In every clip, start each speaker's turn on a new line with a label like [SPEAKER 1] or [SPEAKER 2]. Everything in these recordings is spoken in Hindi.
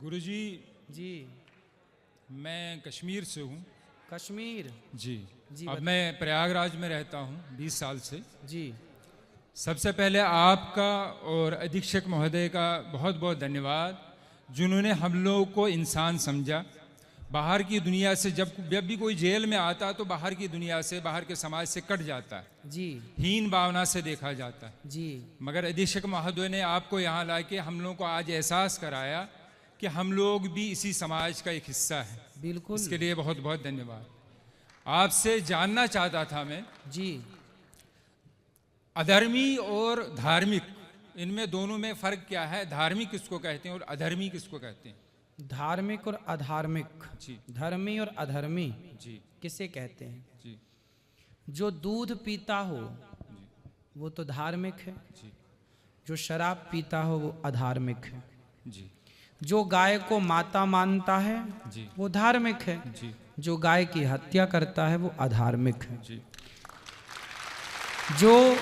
[SPEAKER 1] गुरुजी
[SPEAKER 2] जी।
[SPEAKER 1] मैं कश्मीर से हूँ।
[SPEAKER 2] कश्मीर।
[SPEAKER 1] जी
[SPEAKER 2] जी
[SPEAKER 1] अब मैं प्रयागराज में रहता हूँ 20 साल से।
[SPEAKER 2] जी।
[SPEAKER 1] सबसे पहले आपका और अधीक्षक महोदय का बहुत बहुत धन्यवाद, जिन्होंने हम लोगों को इंसान समझा। बाहर की दुनिया से जब भी कोई जेल में आता तो बाहर की दुनिया से, बाहर के समाज से कट जाता है,
[SPEAKER 2] जी।
[SPEAKER 1] हीन भावना से देखा जाता है।
[SPEAKER 2] जी।
[SPEAKER 1] मगर अधीक्षक महोदय ने आपको यहाँ लाके हम लोगों को आज एहसास कराया कि हम लोग भी इसी समाज का एक हिस्सा है।
[SPEAKER 2] बिल्कुल।
[SPEAKER 1] इसके लिए बहुत बहुत धन्यवाद। आपसे जानना चाहता था मैं,
[SPEAKER 2] जी।
[SPEAKER 1] अधर्मी और धार्मिक, इनमें दोनों में फर्क क्या है? धार्मिक किसको कहते हैं और अधर्मी किसको कहते हैं?
[SPEAKER 2] धार्मिक और अधार्मिक,
[SPEAKER 1] जी
[SPEAKER 2] धर्मी और अधर्मी
[SPEAKER 1] जी
[SPEAKER 2] किसे कहते हैं?
[SPEAKER 1] जी
[SPEAKER 2] जो दूध पीता हो वो तो धार्मिक है,
[SPEAKER 1] जी
[SPEAKER 2] जो शराब पीता हो वो अधार्मिक है,
[SPEAKER 1] जी
[SPEAKER 2] जो गाय को माता मानता है
[SPEAKER 1] जी
[SPEAKER 2] वो धार्मिक है,
[SPEAKER 1] जी
[SPEAKER 2] जो गाय की हत्या करता है वो अधार्मिक है।
[SPEAKER 1] जी
[SPEAKER 2] जो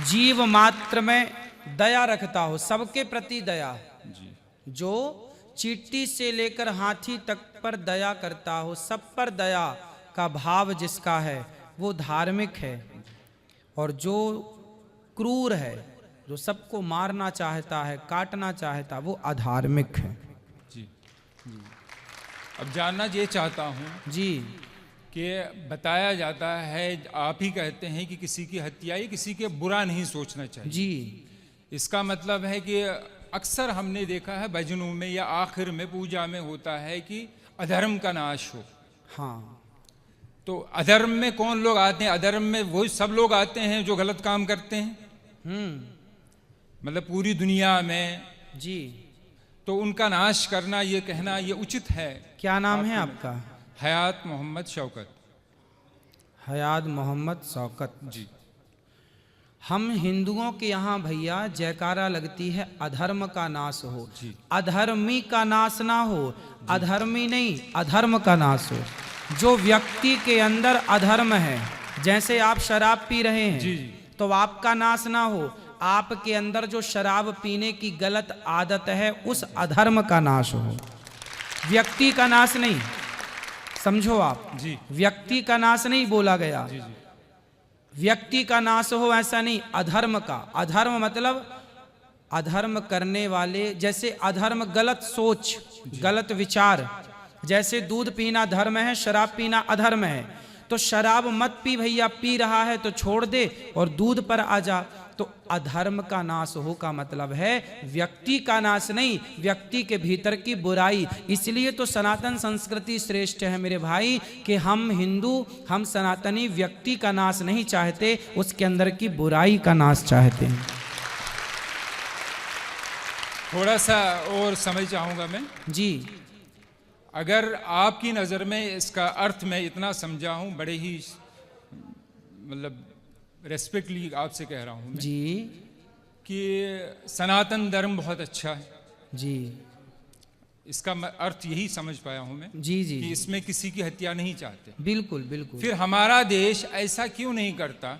[SPEAKER 2] जीव मात्र में दया रखता हो, सबके प्रति दया,
[SPEAKER 1] जी
[SPEAKER 2] जो चींटी से लेकर हाथी तक पर दया करता हो, सब पर दया का भाव जिसका है वो धार्मिक है। और जो क्रूर है, जो सबको मारना चाहता है, काटना चाहता, वो अधार्मिक है।
[SPEAKER 1] जी। अब जानना ये चाहता हूँ
[SPEAKER 2] जी।
[SPEAKER 1] कि बताया जाता है, आप ही कहते हैं कि किसी की हत्या या किसी के बुरा नहीं सोचना चाहिए।
[SPEAKER 2] जी।
[SPEAKER 1] इसका मतलब है कि अक्सर हमने देखा है भजनों में या आखिर में पूजा में होता है कि अधर्म का नाश हो।
[SPEAKER 2] हाँ।
[SPEAKER 1] तो अधर्म में कौन लोग आते हैं? अधर्म में वही सब लोग आते हैं जो गलत काम करते हैं। मतलब पूरी दुनिया में।
[SPEAKER 2] जी।
[SPEAKER 1] तो उनका नाश करना, ये कहना ये उचित है?
[SPEAKER 2] क्या नाम है आपका?
[SPEAKER 1] हयात मोहम्मद शौकत।
[SPEAKER 2] हयात मोहम्मद शौकत
[SPEAKER 1] जी।
[SPEAKER 2] हम हिंदुओं के यहाँ भैया जयकारा लगती है अधर्म का नाश हो,
[SPEAKER 1] जी।
[SPEAKER 2] अधर्मी का नाश ना हो। अधर्मी नहीं, अधर्म का नाश हो। जो व्यक्ति के अंदर अधर्म है, जैसे आप शराब पी रहे हैं,
[SPEAKER 1] जी, जी।
[SPEAKER 2] तो आपका नाश ना हो, आपके अंदर जो शराब पीने की गलत आदत है उस अधर्म का नाश हो, व्यक्ति का नाश नहीं। समझो आप,
[SPEAKER 1] जी।
[SPEAKER 2] व्यक्ति का नाश नहीं बोला गया।
[SPEAKER 1] जी जी
[SPEAKER 2] व्यक्ति का नाश हो ऐसा नहीं, अधर्म का। अधर्म मतलब अधर्म करने वाले, जैसे अधर्म गलत सोच, गलत विचार। जैसे दूध पीना धर्म है, शराब पीना अधर्म है। तो शराब मत पी भैया, पी रहा है तो छोड़ दे और दूध पर आ जा। तो अधर्म का नाश हो का मतलब है व्यक्ति का नाश नहीं, व्यक्ति के भीतर की बुराई। इसलिए तो सनातन संस्कृति श्रेष्ठ है मेरे भाई, कि हम हिंदू, हम सनातनी व्यक्ति का नाश नहीं चाहते, उसके अंदर की बुराई का नाश चाहते हैं।
[SPEAKER 1] थोड़ा सा और समझ चाहूँगा मैं।
[SPEAKER 2] जी।
[SPEAKER 1] अगर आपकी नज़र में इसका अर्थ मैं इतना समझा हूँ, बड़े ही मतलब रेस्पेक्टली आपसे कह रहा हूँ मैं,
[SPEAKER 2] जी।
[SPEAKER 1] कि सनातन धर्म बहुत अच्छा है।
[SPEAKER 2] जी।
[SPEAKER 1] इसका अर्थ यही समझ पाया हूँ मैं।
[SPEAKER 2] जी। जी।
[SPEAKER 1] कि इसमें किसी की हत्या नहीं चाहते।
[SPEAKER 2] बिल्कुल बिल्कुल।
[SPEAKER 1] फिर हमारा देश ऐसा क्यों नहीं करता?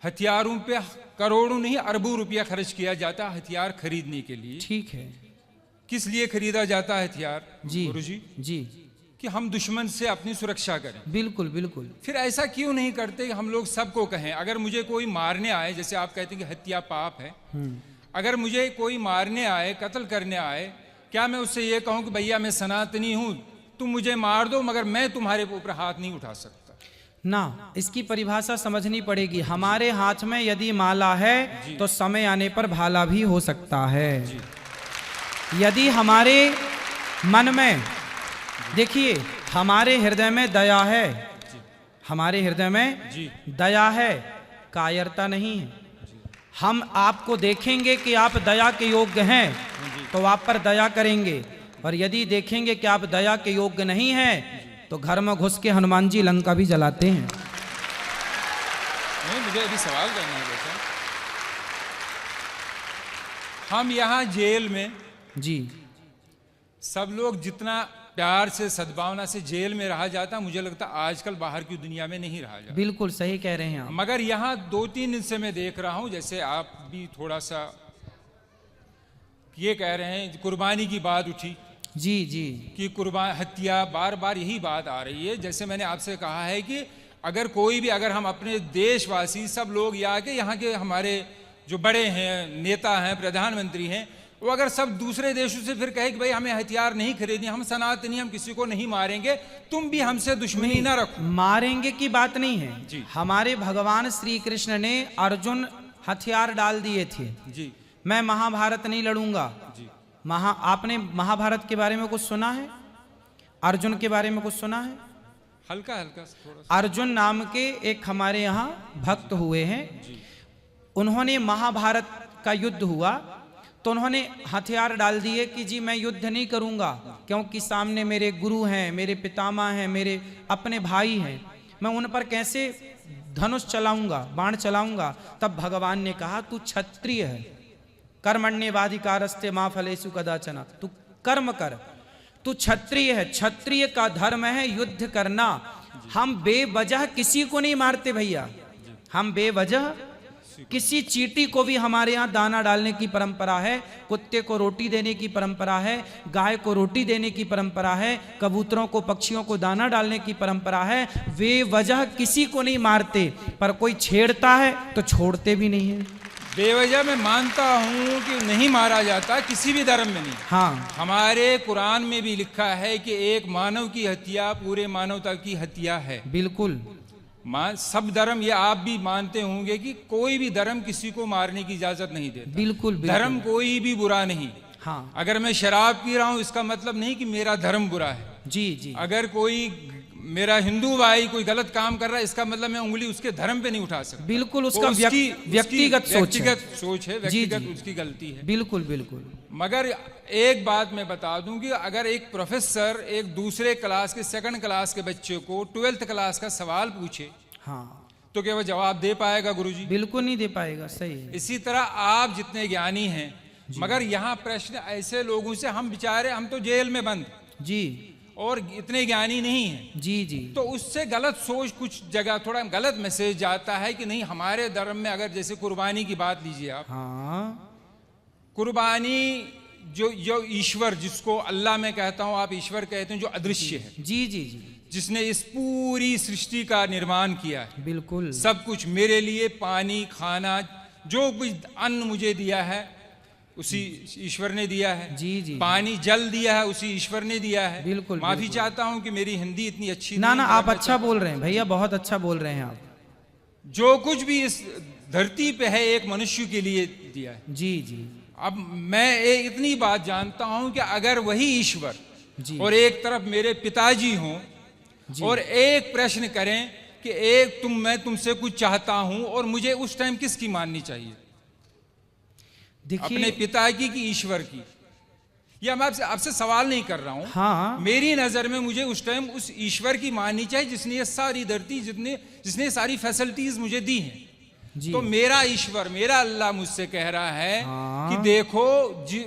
[SPEAKER 1] हथियारों पे करोड़ों नहीं अरबों रुपया खर्च किया जाता हथियार खरीदने के लिए।
[SPEAKER 2] ठीक है।
[SPEAKER 1] किस लिए खरीदा जाता है हथियार
[SPEAKER 2] जी
[SPEAKER 1] गुरुजी?
[SPEAKER 2] जी।
[SPEAKER 1] कि हम दुश्मन से अपनी सुरक्षा करें।
[SPEAKER 2] बिल्कुल बिल्कुल।
[SPEAKER 1] फिर ऐसा क्यों नहीं करते कि हम लोग सबको कहें, अगर मुझे कोई मारने आए, जैसे आप कहते हैं कि हत्या पाप है, अगर मुझे कोई मारने आए, कत्ल करने आए, क्या मैं उससे ये कहूं कि भैया मैं सनातनी हूं, तुम मुझे मार दो मगर मैं तुम्हारे ऊपर हाथ नहीं उठा सकता?
[SPEAKER 2] ना, इसकी परिभाषा समझनी पड़ेगी। हमारे हाथ में यदि माला है तो समय आने पर भाला भी हो सकता है। यदि हमारे मन में, देखिए हमारे हृदय में दया है, हमारे हृदय में दया है, कायरता नहीं है। हम आपको देखेंगे कि आप दया के योग्य हैं तो आप पर दया करेंगे, और यदि देखेंगे कि आप दया के योग्य नहीं हैं तो घर में घुस के हनुमान जी लंका भी जलाते हैं।
[SPEAKER 1] नहीं, मुझे अभी सवाल करना है बेटा। हम यहाँ जेल में
[SPEAKER 2] जी।
[SPEAKER 1] सब लोग जितना प्यार से, सद्भावना से जेल में रहा जाता, मुझे लगता आजकल बाहर की दुनिया में नहीं रहा जाता।
[SPEAKER 2] बिल्कुल सही कह रहे हैं आप।
[SPEAKER 1] मगर यहाँ 2-3 दिन से मैं देख रहा हूँ, जैसे आप भी थोड़ा सा ये कह रहे हैं कुर्बानी की बात उठी
[SPEAKER 2] जी जी
[SPEAKER 1] कि कुर्बान हत्या, बार बार यही बात आ रही है। जैसे मैंने आपसे कहा है कि अगर कोई भी, अगर हम अपने देशवासी सब लोग या के यहाँ के हमारे जो बड़े हैं, नेता हैं, प्रधानमंत्री हैं, वो अगर सब दूसरे देशों से फिर कहे कि भाई हमें हथियार नहीं खरीदनी, हम सनातनी, हम किसी को नहीं मारेंगे, तुम भी हमसे दुश्मनी ना रखो।
[SPEAKER 2] मारेंगे की बात नहीं है
[SPEAKER 1] जी।
[SPEAKER 2] हमारे भगवान श्री कृष्ण ने अर्जुन हथियार डाल दिए थे,
[SPEAKER 1] जी
[SPEAKER 2] मैं महाभारत नहीं लड़ूंगा।
[SPEAKER 1] जी
[SPEAKER 2] आपने महाभारत के बारे में कुछ सुना है? अर्जुन के बारे में कुछ सुना है?
[SPEAKER 1] हल्का हल्का थोड़ा सा।
[SPEAKER 2] अर्जुन नाम के एक हमारे यहाँ भक्त हुए हैं, उन्होंने महाभारत का युद्ध हुआ तो उन्होंने हथियार डाल दिए कि जी मैं युद्ध नहीं करूंगा, क्योंकि सामने मेरे गुरु हैं, मेरे पितामह हैं, मेरे अपने भाई हैं, मैं उन पर कैसे धनुष चलाऊंगा, बाण चलाऊंगा। तब भगवान ने कहा तू क्षत्रिय है, कर्मण्येवाधिकारस्ते मा फलेषु कदाचन, तू कर्म कर, तू क्षत्रिय है, क्षत्रिय का धर्म है युद्ध करना। हम बेवजह किसी को नहीं मारते भैया, हम बेवजह किसी चींटी को भी, हमारे यहाँ दाना डालने की परंपरा है, कुत्ते को रोटी देने की परंपरा है, गाय को रोटी देने की परंपरा है, कबूतरों को, पक्षियों को दाना डालने की परंपरा है। वे वजह किसी को नहीं मारते, पर कोई छेड़ता है तो छोड़ते भी नहीं है।
[SPEAKER 1] बेवजह मैं मानता हूँ कि नहीं मारा जाता, किसी भी धर्म में नहीं।
[SPEAKER 2] हाँ,
[SPEAKER 1] हमारे कुरान में भी लिखा है कि एक मानव की हत्या पूरे मानवता की हत्या है।
[SPEAKER 2] बिल्कुल।
[SPEAKER 1] सब धर्म, ये आप भी मानते होंगे कि कोई भी धर्म किसी को मारने की इजाजत नहीं देता।
[SPEAKER 2] बिल्कुल, बिल्कुल।
[SPEAKER 1] धर्म कोई भी बुरा नहीं।
[SPEAKER 2] हाँ,
[SPEAKER 1] अगर मैं शराब पी रहा हूँ इसका मतलब नहीं कि मेरा धर्म बुरा है।
[SPEAKER 2] जी जी।
[SPEAKER 1] अगर कोई मेरा हिंदू भाई कोई गलत काम कर रहा है, इसका मतलब मैं उंगली उसके धर्म पे नहीं उठा सकता।
[SPEAKER 2] बिल्कुल, उसका
[SPEAKER 1] व्यक्तिगत सोच है,
[SPEAKER 2] जी,
[SPEAKER 1] व्यक्तिगत
[SPEAKER 2] जी।
[SPEAKER 1] उसकी गलती है।
[SPEAKER 2] बिल्कुल बिल्कुल।
[SPEAKER 1] मगर एक बात मैं बता दूं कि अगर एक प्रोफेसर एक दूसरे क्लास के, सेकंड क्लास के बच्चे को 12th क्लास का सवाल पूछे,
[SPEAKER 2] हाँ,
[SPEAKER 1] तो क्या वह जवाब दे पाएगा गुरुजी?
[SPEAKER 2] बिल्कुल नहीं दे पाएगा। सही है।
[SPEAKER 1] इसी तरह आप जितने ज्ञानी हैं, मगर यहाँ प्रश्न ऐसे लोगों से, हम बेचारे, हम तो जेल में बंद
[SPEAKER 2] जी,
[SPEAKER 1] और इतने ज्ञानी नहीं हैं,
[SPEAKER 2] जी जी।
[SPEAKER 1] तो उससे गलत सोच, कुछ जगह थोड़ा गलत मैसेज जाता है कि नहीं हमारे धर्म में, अगर जैसे कुर्बानी की बात लीजिए आप,
[SPEAKER 2] हाँ,
[SPEAKER 1] कुर्बानी जो ईश्वर, जिसको अल्लाह मैं कहता हूँ, आप ईश्वर कहते हैं, जो अदृश्य है,
[SPEAKER 2] जी जी जी,
[SPEAKER 1] जिसने इस पूरी सृष्टि का निर्माण किया है,
[SPEAKER 2] बिल्कुल,
[SPEAKER 1] सब कुछ मेरे लिए, पानी, खाना, जो कुछ अन्न मुझे दिया है उसी ईश्वर ने दिया है।
[SPEAKER 2] जी जी।
[SPEAKER 1] पानी, जल दिया है उसी ईश्वर ने दिया है।
[SPEAKER 2] बिल्कुल।
[SPEAKER 1] माफी
[SPEAKER 2] बिल्कुल।
[SPEAKER 1] चाहता हूं कि मेरी हिंदी इतनी अच्छी
[SPEAKER 2] ना
[SPEAKER 1] नहीं
[SPEAKER 2] ना,
[SPEAKER 1] है,
[SPEAKER 2] आप अच्छा बोल रहे हैं भैया, बहुत अच्छा बोल रहे हैं आप।
[SPEAKER 1] जो कुछ भी इस धरती पे है एक मनुष्य के लिए दिया है।
[SPEAKER 2] जी जी।
[SPEAKER 1] अब मैं इतनी बात जानता हूं कि अगर वही ईश्वर
[SPEAKER 2] जी।
[SPEAKER 1] और एक तरफ मेरे पिताजी हों और एक प्रश्न करें कि एक मैं तुमसे कुछ चाहता हूं, और मुझे उस टाइम किसकी माननी चाहिए? अपने पिता की कि ईश्वर की? या मैं आपसे सवाल नहीं कर रहा हूं।
[SPEAKER 2] हाँ,
[SPEAKER 1] मेरी नजर में मुझे उस टाइम उस ईश्वर की माननी चाहिए जिसने ये सारी धरती, जिसने सारी फैसिलिटीज मुझे दी हैं। तो मेरा ईश्वर, मेरा अल्लाह मुझसे कह रहा है कि देखो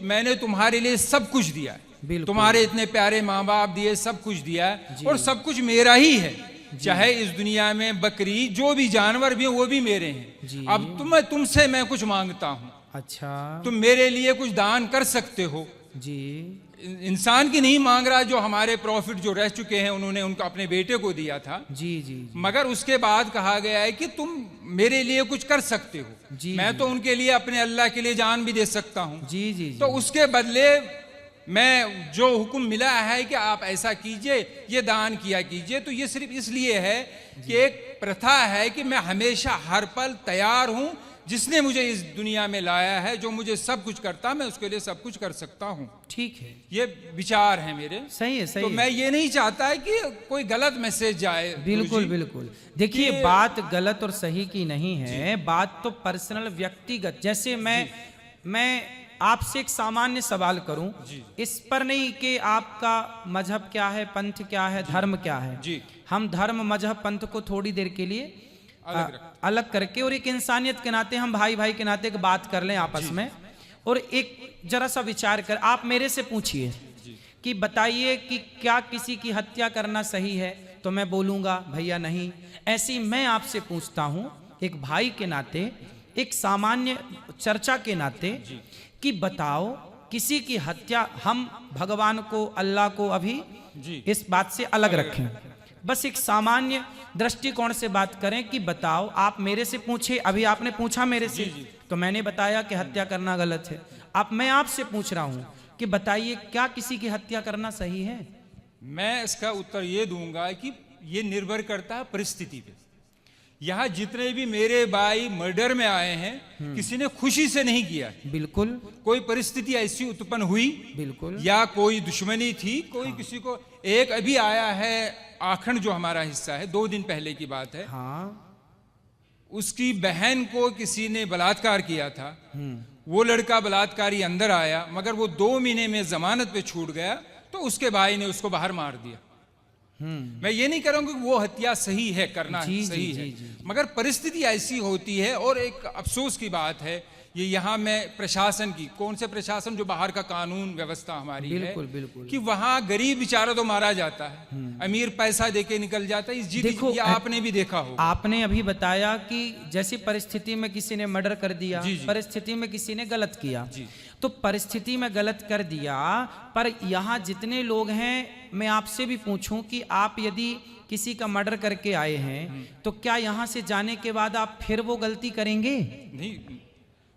[SPEAKER 1] मैंने तुम्हारे लिए सब कुछ दिया है, तुम्हारे इतने प्यारे माँ बाप दिए, सब कुछ दिया है, और सब कुछ मेरा ही है। चाहे इस दुनिया में बकरी, जो भी जानवर भी हैं वो भी मेरे हैं। अब तुमसे मैं कुछ मांगता हूँ,
[SPEAKER 2] अच्छा,
[SPEAKER 1] तुम मेरे लिए कुछ दान कर सकते हो।
[SPEAKER 2] जी।
[SPEAKER 1] इंसान की नहीं मांग रहा, जो हमारे प्रॉफिट जो रह चुके हैं उन्होंने उनको अपने बेटे को दिया था।
[SPEAKER 2] जी जी।
[SPEAKER 1] मगर उसके बाद कहा गया है कि तुम मेरे लिए कुछ कर सकते हो। मैं तो उनके लिए, अपने अल्लाह के लिए जान भी दे सकता हूँ।
[SPEAKER 2] जी जी।
[SPEAKER 1] तो उसके बदले मैं जो हुक्म मिला है कि आप ऐसा कीजिए, ये दान किया कीजिए, तो ये सिर्फ इसलिए है कि एक प्रथा है कि मैं हमेशा हर पल तैयार हूं। जिसने मुझे इस दुनिया में लाया है, जो मुझे सब कुछ करता, मैं उसके लिए सब कुछ कर सकता हूं।
[SPEAKER 2] ठीक है,
[SPEAKER 1] ये विचार है मेरे।
[SPEAKER 2] सही है, सही
[SPEAKER 1] तो
[SPEAKER 2] है।
[SPEAKER 1] मैं ये नहीं चाहता है कि कोई गलत मैसेज जाए।
[SPEAKER 2] बिल्कुल बिल्कुल। देखिए, बात गलत और सही की नहीं है, बात तो पर्सनल, व्यक्तिगत। जैसे मैं आपसे एक सामान्य सवाल करूं, इस पर नहीं कि आपका मजहब क्या है, पंथ क्या है, धर्म क्या है।
[SPEAKER 1] जी।
[SPEAKER 2] हम धर्म, मजहब, पंथ को थोड़ी देर के लिए अलग करके, और एक इंसानियत के नाते, हम भाई भाई के नाते एक बात कर लें आपस में, और एक जरा सा विचार कर, आप मेरे से पूछिए कि बताइए कि क्या किसी की हत्या करना सही है, तो मैं बोलूंगा भैया नहीं। ऐसी मैं आपसे पूछता हूं एक भाई के नाते, एक सामान्य चर्चा के नाते, कि बताओ किसी की हत्या, हम भगवान को, अल्लाह को अभी
[SPEAKER 1] जी
[SPEAKER 2] इस बात से अलग रखें, बस एक सामान्य दृष्टिकोण से बात करें कि बताओ, आप मेरे से पूछे, अभी आपने पूछा मेरे से, तो मैंने बताया कि हत्या करना गलत है। अब मैं आपसे पूछ रहा हूं कि बताइए, क्या किसी की हत्या करना सही है?
[SPEAKER 1] मैं इसका उत्तर ये दूंगा कि ये निर्भर करता है परिस्थिति पे। यहाँ जितने भी मेरे भाई मर्डर में आए हैं, किसी ने खुशी से नहीं किया,
[SPEAKER 2] बिल्कुल,
[SPEAKER 1] कोई परिस्थिति ऐसी उत्पन्न हुई,
[SPEAKER 2] बिल्कुल,
[SPEAKER 1] या कोई दुश्मनी थी, कोई किसी को। एक अभी आया है आखंड, जो हमारा हिस्सा है, 2 दिन पहले की बात है,
[SPEAKER 2] हाँ,
[SPEAKER 1] उसकी बहन को किसी ने बलात्कार किया था। वो लड़का बलात्कारी अंदर आया, मगर वो 2 महीने में जमानत पे छूट गया, तो उसके भाई ने उसको बाहर मार दिया। मैं ये नहीं कह रहा हूं कि वो हत्या सही है, करना सही है, मगर परिस्थिति ऐसी होती है। और एक अफसोस की बात है, ये यहाँ में प्रशासन की, कौन से प्रशासन, जो बाहर का कानून व्यवस्था हमारी
[SPEAKER 2] बिल्कुल,
[SPEAKER 1] है,
[SPEAKER 2] बिल्कुल,
[SPEAKER 1] कि वहाँ गरीब बेचारा तो मारा जाता है, अमीर पैसा देके निकल जाता है। इस
[SPEAKER 2] देखो,
[SPEAKER 1] ये आपने भी देखा हो।
[SPEAKER 2] आपने अभी बताया कि जैसी परिस्थिति में किसी ने मर्डर कर दिया,
[SPEAKER 1] जी, जी।
[SPEAKER 2] परिस्थिति में किसी ने गलत किया,
[SPEAKER 1] जी।
[SPEAKER 2] तो परिस्थिति में गलत कर दिया, पर यहाँ जितने लोग हैं, मैं आपसे भी पूछूं कि आप यदि किसी का मर्डर करके आए हैं, तो क्या यहाँ से जाने के बाद आप फिर वो गलती करेंगे?
[SPEAKER 1] नहीं,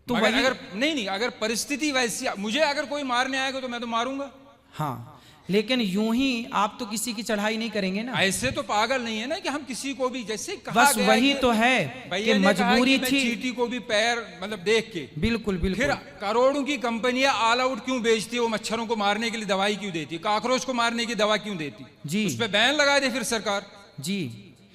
[SPEAKER 2] तो
[SPEAKER 1] मगर
[SPEAKER 2] वही,
[SPEAKER 1] अगर नहीं, अगर परिस्थिति वैसी, मुझे अगर कोई मारने आएगा तो मैं तो मारूंगा।
[SPEAKER 2] हाँ, लेकिन यूं ही आप तो किसी की चढ़ाई नहीं करेंगे ना।
[SPEAKER 1] ऐसे तो पागल नहीं है ना कि हम किसी को भी, जैसे कहा
[SPEAKER 2] बस
[SPEAKER 1] गया
[SPEAKER 2] वही
[SPEAKER 1] कि
[SPEAKER 2] तो है कि मजबूरी
[SPEAKER 1] मैं
[SPEAKER 2] थी।
[SPEAKER 1] चींटी को भी पैर मतलब देख के,
[SPEAKER 2] बिल्कुल,
[SPEAKER 1] फिर
[SPEAKER 2] बिल्कुल,
[SPEAKER 1] करोड़ों की कंपनियां ऑल आउट क्यों बेचती है? वो मच्छरों को मारने के लिए दवाई क्यों देती है? कॉकरोच को मारने की दवा क्यों देती?
[SPEAKER 2] जी,
[SPEAKER 1] उस पर बैन लगा दे फिर सरकार,
[SPEAKER 2] जी,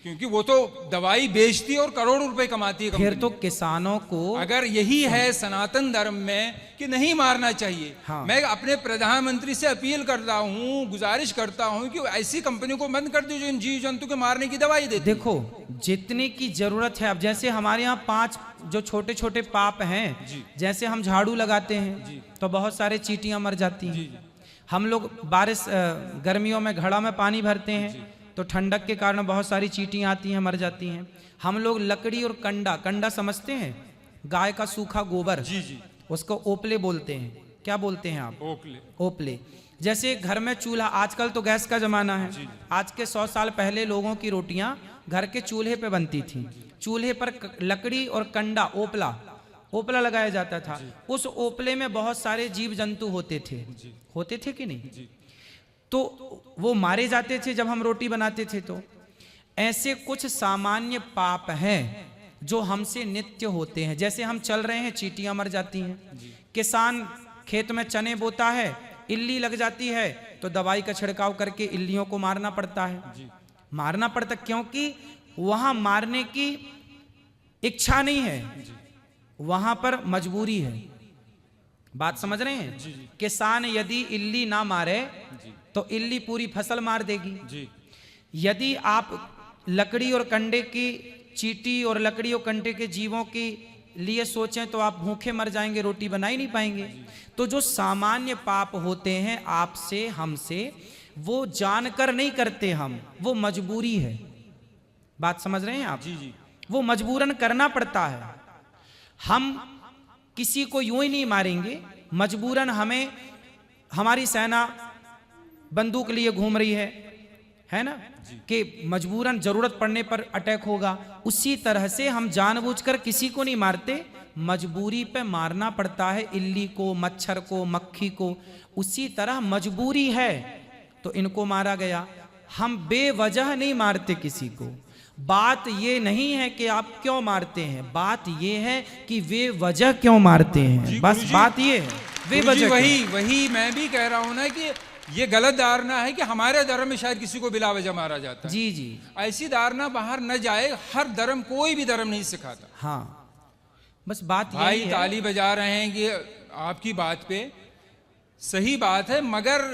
[SPEAKER 1] क्योंकि वो तो दवाई बेचती है और करोड़ों रुपए कमाती है
[SPEAKER 2] फिर
[SPEAKER 1] कंपनी।
[SPEAKER 2] तो किसानों को,
[SPEAKER 1] अगर यही है सनातन धर्म में कि नहीं मारना चाहिए,
[SPEAKER 2] हाँ।
[SPEAKER 1] मैं अपने प्रधानमंत्री से अपील करता हूँ, गुजारिश करता हूँ कि ऐसी कंपनियों को बंद कर दो जो इन जीव जंतु के मारने की दवाई देती है।
[SPEAKER 2] देखो, जितने की जरूरत है, अब जैसे हमारे यहाँ 5 जो छोटे छोटे पाप हैं, जैसे हम झाड़ू लगाते हैं तो बहुत सारे चींटियां मर जाती हैं। हम लोग बारिश गर्मियों में घड़ा में पानी भरते हैं तो ठंडक के कारण बहुत सारी चींटियां आती हैं, मर जाती हैं। हम लोग लकड़ी और कंडा समझते हैं, गाय का सूखा गोबर,
[SPEAKER 1] जी जी,
[SPEAKER 2] उसको ओपले बोलते हैं। क्या बोलते हैं आप?
[SPEAKER 1] ओकले।
[SPEAKER 2] ओपले। जैसे घर में चूल्हा, आजकल तो गैस का जमाना है, आज के 100 साल पहले लोगों की रोटियां घर के चूल्हे पे बनती थी। चूल्हे पर लकड़ी और कंडा, ओपला लगाया जाता था। उस ओपले में बहुत सारे जीव जंतु होते थे कि नहीं? तो वो मारे जाते थे जब हम रोटी बनाते थे। तो ऐसे कुछ सामान्य पाप हैं जो हमसे नित्य होते हैं। जैसे हम चल रहे हैं, चींटियां मर जाती हैं। किसान खेत में चने बोता है, इल्ली लग जाती है तो दवाई का छिड़काव करके इल्लियों को मारना पड़ता है। मारना पड़ता क्योंकि वहां मारने की इच्छा नहीं है, वहां पर मजबूरी है। बात समझ रहे हैं? किसान यदि इल्ली ना मारे तो इल्ली पूरी फसल मार देगी। यदि आप लकड़ी और कंडे की, चींटी और लकड़ी और कंडे के जीवों के लिए सोचें तो आप भूखे मर जाएंगे, रोटी बना ही नहीं पाएंगे। तो जो सामान्य पाप होते हैं आपसे, हमसे, वो जानकर नहीं करते हम, वो मजबूरी है। बात समझ रहे हैं आप? वो मजबूरन करना पड़ता है। हम किसी को यूं ही नहीं मारेंगे, मजबूरन हमें, हमारी सेना बंदूक लिए घूम रही है ना, कि मजबूरन जरूरत पड़ने पर अटैक होगा। उसी तरह से हम जानबूझकर किसी को नहीं मारते, मजबूरी पे मारना पड़ता है इल्ली को, मच्छर को, मक्खी को। उसी तरह मजबूरी है तो इनको मारा गया। हम बेवजह नहीं मारते किसी को। बात ये नहीं है कि आप क्यों मारते हैं, बात ये है कि वे वजह क्यों मारते हैं। बस बात ये है, वे वजह।
[SPEAKER 1] वही मैं भी कह रहा हूं ना कि ये गलत धारणा है कि हमारे धर्म में शायद किसी को बिला वजह मारा जाता है।
[SPEAKER 2] जी,
[SPEAKER 1] ऐसी धारणा बाहर न जाए। हर धर्म, कोई भी धर्म नहीं सिखाता।
[SPEAKER 2] हाँ, बस बात
[SPEAKER 1] भाई
[SPEAKER 2] यही है।
[SPEAKER 1] ताली बजा रहे हैं कि आपकी बात पे सही बात है, मगर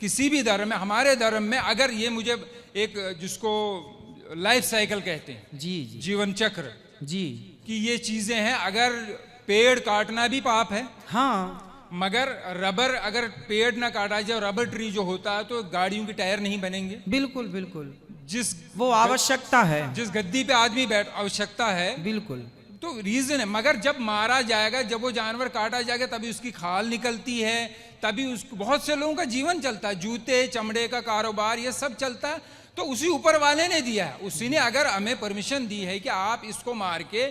[SPEAKER 1] किसी भी धर्म में, हमारे धर्म में अगर ये, मुझे एक जिसको लाइफ साइकिल कहते हैं,
[SPEAKER 2] जी,
[SPEAKER 1] जीवन चक्र,
[SPEAKER 2] जी,
[SPEAKER 1] कि ये चीजें हैं। अगर पेड़ काटना भी पाप है,
[SPEAKER 2] हाँ,
[SPEAKER 1] मगर रबर, अगर पेड़ ना काटा जाए, रबर ट्री जो होता है, तो गाड़ियों के टायर नहीं बनेंगे।
[SPEAKER 2] बिल्कुल,
[SPEAKER 1] जिस
[SPEAKER 2] वो आवश्यकता है,
[SPEAKER 1] जिस गद्दी पे आदमी बैठ, आवश्यकता है,
[SPEAKER 2] बिल्कुल,
[SPEAKER 1] तो रीजन है, मगर जब मारा जाएगा, जब वो जानवर काटा जाएगा, तभी उसकी खाल निकलती है, तभी उसको बहुत से लोगों का जीवन चलता है, जूते चमड़े का कारोबार ये सब चलता है। तो उसी ऊपर वाले ने दिया है, उसी ने अगर हमें परमिशन दी है कि आप इसको मार के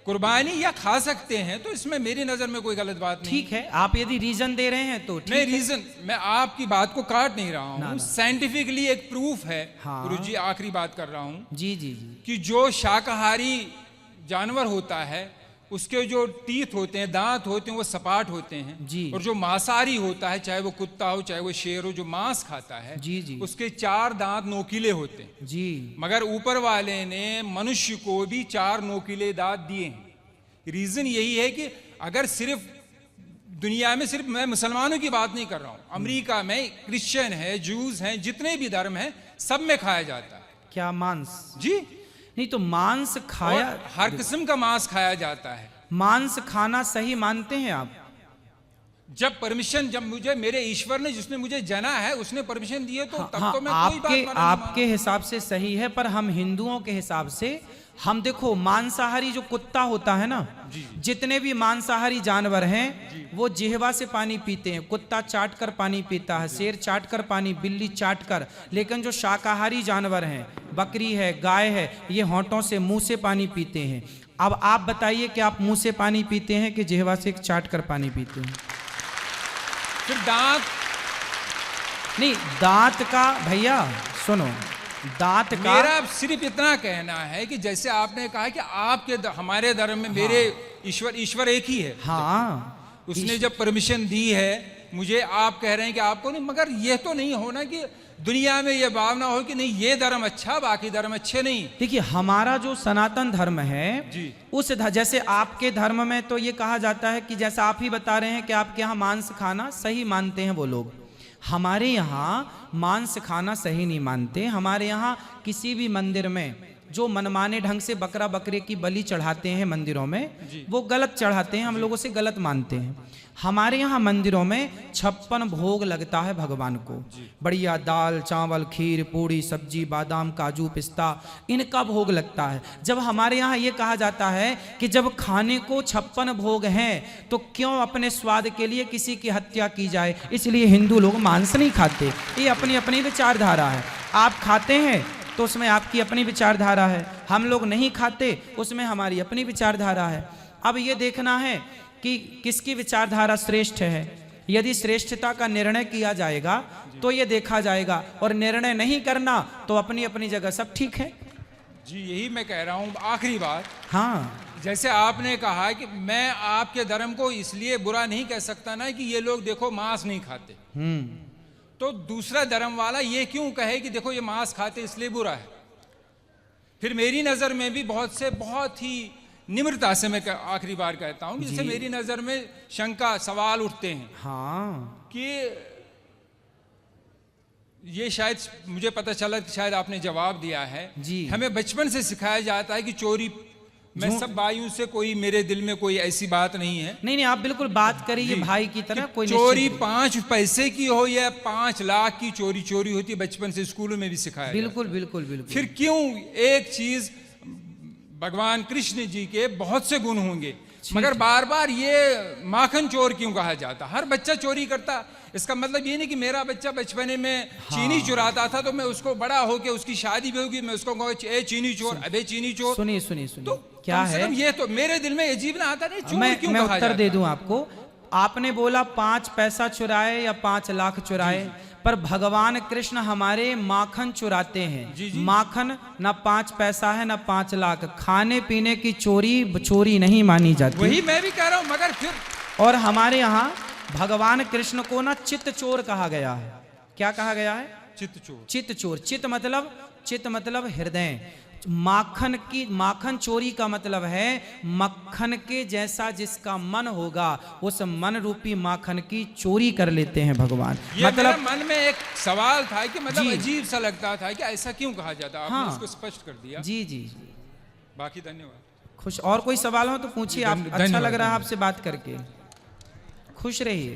[SPEAKER 1] कुर्बानी या खा सकते हैं, तो इसमें मेरी नजर में कोई गलत बात नहीं।
[SPEAKER 2] ठीक है, आप यदि रीजन दे रहे हैं तो ठीक
[SPEAKER 1] नहीं,
[SPEAKER 2] है।
[SPEAKER 1] रीजन मैं आपकी बात को काट नहीं रहा हूँ, साइंटिफिकली एक प्रूफ है।
[SPEAKER 2] हाँ।
[SPEAKER 1] गुरुजी आखिरी बात कर रहा हूँ
[SPEAKER 2] जी जी जी।
[SPEAKER 1] कि जो शाकाहारी जानवर होता है उसके जो टीथ होते हैं, दांत होते हैं, वो सपाट होते हैं
[SPEAKER 2] जी।
[SPEAKER 1] और जो मांसाहारी होता है, चाहे वो कुत्ता हो चाहे वो शेर हो, जो मांस खाता है
[SPEAKER 2] जी जी।
[SPEAKER 1] उसके 4 दांत नोकीले होते हैं
[SPEAKER 2] जी।
[SPEAKER 1] मगर ऊपर वाले ने मनुष्य को भी 4 नोकीले दांत दिए हैं। रीजन यही है कि अगर सिर्फ दुनिया में, सिर्फ मैं मुसलमानों की बात नहीं कर रहा हूँ, अमेरिका में क्रिश्चियन है, जूस हैं, जितने भी धर्म हैं, सब में खाया जाता है।
[SPEAKER 2] क्या मांस?
[SPEAKER 1] जी
[SPEAKER 2] नहीं तो मांस खाया,
[SPEAKER 1] और हर किस्म का मांस खाया जाता है।
[SPEAKER 2] मांस खाना सही मानते हैं आप?
[SPEAKER 1] जब परमिशन, जब मुझे मेरे ईश्वर ने, जिसने मुझे जना है, उसने परमिशन दी है, तो तब
[SPEAKER 2] हाँ,
[SPEAKER 1] तो मैं कोई बात मानूंगा।
[SPEAKER 2] आपके हिसाब से सही है, पर हम हिंदुओं के हिसाब से, हम देखो मांसाहारी जो कुत्ता होता है ना, जितने भी मांसाहारी जानवर हैं वो जिह्वा से पानी पीते हैं। कुत्ता चाट कर पानी पीता है, शेर चाट कर पानी, बिल्ली चाट कर। लेकिन जो शाकाहारी जानवर हैं, बकरी है, गाय है, ये होंठों से, मुंह से पानी पीते हैं। अब आप बताइए कि आप मुंह से पानी पीते हैं कि जिह्वा से चाट कर पानी पीते हैं?
[SPEAKER 1] फिर दांत
[SPEAKER 2] नहीं, दांत का भैया सुनो, दांत का,
[SPEAKER 1] मेरा सिर्फ इतना कहना है कि जैसे आपने कहा कि आपके हमारे धर्म में मेरे ईश्वर एक ही है।
[SPEAKER 2] हाँ,
[SPEAKER 1] उसने जब परमिशन दी है मुझे, आप कह रहे हैं कि आपको नहीं, मगर ये तो नहीं होना कि दुनिया में ये भावना हो कि नहीं ये धर्म अच्छा, बाकी धर्म अच्छे नहीं।
[SPEAKER 2] देखिए हमारा जो सनातन धर्म है
[SPEAKER 1] जी,
[SPEAKER 2] उस जैसे आपके धर्म में तो ये कहा जाता है कि जैसा आप ही बता रहे हैं कि आपके यहाँ मांस खाना सही मानते हैं वो लोग, हमारे यहाँ मांस खाना सही नहीं मानते। हमारे यहाँ किसी भी मंदिर में जो मनमाने ढंग से बकरा बकरे की बलि चढ़ाते हैं मंदिरों में, वो गलत चढ़ाते हैं, हम लोगों से गलत मानते हैं। हमारे यहाँ मंदिरों में 56 भोग लगता है भगवान को, बढ़िया दाल चावल खीर पूड़ी सब्जी बादाम काजू पिस्ता, इनका भोग लगता है। जब हमारे यहाँ ये कहा जाता है कि जब खाने को 56 भोग हैं तो क्यों अपने स्वाद के लिए किसी की हत्या की जाए, इसलिए हिंदू लोग मांस नहीं खाते। ये अपनी अपनी विचारधारा है, आप खाते हैं तो उसमें आपकी अपनी विचारधारा है, हम लोग नहीं खाते उसमें हमारी अपनी विचारधारा है। अब ये देखना है कि किसकी विचारधारा श्रेष्ठ है। यदि श्रेष्ठता का निर्णय किया जाएगा तो ये देखा जाएगा, और निर्णय नहीं करना तो अपनी अपनी जगह सब ठीक है।
[SPEAKER 1] जी यही मैं कह रहा हूँ। आखिरी बात,
[SPEAKER 2] हाँ,
[SPEAKER 1] जैसे आपने कहा कि मैं आपके धर्म को इसलिए बुरा नहीं कह सकता ना कि ये लोग देखो मांस नहीं खाते, तो दूसरा धर्म वाला ये क्यों कहे कि देखो ये मांस खाते इसलिए बुरा है। फिर मेरी नजर में भी बहुत ही निम्रता से मैं आखिरी बार कहता हूं कि जैसे मेरी नजर में शंका सवाल उठते हैं,
[SPEAKER 2] हाँ,
[SPEAKER 1] कि ये शायद मुझे पता चला कि शायद आपने जवाब दिया है।
[SPEAKER 2] जी,
[SPEAKER 1] हमें बचपन से सिखाया जाता है कि चोरी, मैं सब भाइयों से, कोई मेरे दिल में कोई ऐसी बात नहीं है।
[SPEAKER 2] नहीं आप बिल्कुल बात करिए भाई की तरह। कोई
[SPEAKER 1] चोरी 5 पैसे की हो या 5 लाख की चोरी होती है, बचपन से स्कूलों में भी सिखाया।
[SPEAKER 2] बिल्कुल बिल्कुल बिल्कुल।
[SPEAKER 1] फिर क्यों, एक चीज, भगवान कृष्ण जी के बहुत से गुण होंगे, मगर बार बार ये माखन चोर क्यों कहा जाता? हर बच्चा चोरी करता, इसका मतलब ये नहीं कि मेरा बच्चा बचपने में चीनी चुराता था तो मैं उसको बड़ा होके उसकी शादी भी होगी मैं उसको कहूँगा ए चीनी चोर, अबे चीनी चोर।
[SPEAKER 2] सुनिए सुनिए सुनिए,
[SPEAKER 1] तो
[SPEAKER 2] क्या है,
[SPEAKER 1] ये तो मेरे दिल में अजीब ना आता नहीं, चोर क्यों
[SPEAKER 2] मैं
[SPEAKER 1] कहा
[SPEAKER 2] उत्तर
[SPEAKER 1] जाता?
[SPEAKER 2] दे दूं आपको। आपने बोला 5 पैसा चुराए या 5 लाख चुराए, पर भगवान कृष्ण हमारे माखन चुराते हैं। माखन ना 5 पैसा है ना 5 लाख, खाने पीने की चोरी नहीं मानी जाती।
[SPEAKER 1] वही मैं भी कह रहा हूँ, मगर फिर
[SPEAKER 2] और हमारे यहाँ भगवान कृष्ण को ना चित्त चोर कहा गया है। क्या कहा गया है?
[SPEAKER 1] चित्त चोर।
[SPEAKER 2] चित्त चोर, चित्त मतलब हृदय। माखन चोरी का मतलब है मक्खन के जैसा जिसका मन होगा उस मन रूपी माखन की चोरी कर लेते हैं भगवान।
[SPEAKER 1] मतलब मन में एक सवाल था कि मतलब अजीब सा लगता था कि ऐसा क्यों कहा जाता, आपने उसको स्पष्ट कर दिया।
[SPEAKER 2] जी जी,
[SPEAKER 1] बाकी धन्यवाद।
[SPEAKER 2] खुश, और कोई सवाल हो तो पूछिए। आप, अच्छा लग रहा है आपसे बात करके, खुश रहिए।